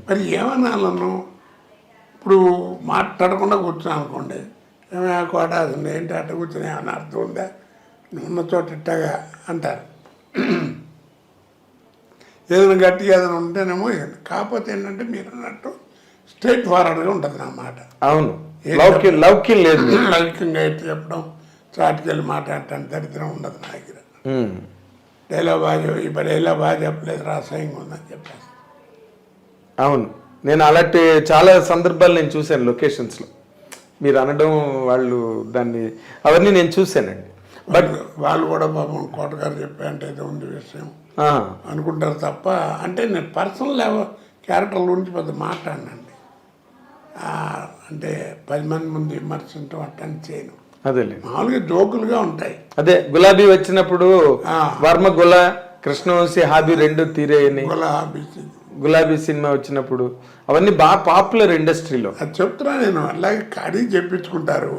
మరి ఏమనాలను? ఇప్పుడు మాట్లాడకుండా కూర్చున్నాను అనుకోండి, ఏమైనా కోట అది ఏంటి అట్ట కూర్చొని ఏమైనా అర్థం ఉందా, ఉన్న చోట ఇట్టగా అంటారు. ఏదైనా గట్టిగా ఏదైనా ఉంటేనేమో, కాకపోతే ఏంటంటే మీరు అన్నట్టు స్ట్రైట్ ఫార్వర్డ్గా ఉంటుంది నా మాట. అవును, లౌక్యం లేదు, లౌక్యంగా అయితే చెప్పడం, చాటుకెళ్ళి మాట్లాడటం దరిద్రం ఉండదు నా దగ్గర. డైలాగ్ బాగా ఇప్పుడు డైలాగ్ బాగా చెప్పలేదు, రాసాయంగా ఉందని చెప్పేసి. అవును, నేను అలాంటి చాలా సందర్భాలు నేను చూశాను లొకేషన్స్లో. మీరు అనడం వాళ్ళు దాన్ని అవన్నీ నేను చూశానండి. బట్ వాళ్ళు కూడా పాపం కోటగారు చెప్పే ఏదో ఉంది విషయం అనుకుంటారు తప్ప, అంటే నేను పర్సనల్ క్యారెక్టర్ గురించి పెద్ద మాట్లాడినండి. అంటే 10 మంది ముందు విమర్శించడం అట్టని చేయను. అదే మామూలుగా జోకులుగా ఉంటాయి. అదే గులాబీ వచ్చినప్పుడు వర్మ కృష్ణవంశీ హాబీ రెండు తీరేయని, గులాబీ సినిమా వచ్చినప్పుడు అవన్నీ బాగా పాపులర్ ఇండస్ట్రీలో. అది చెప్తున్నా నేను, అలాగే కడిగి చెప్పించుకుంటారు.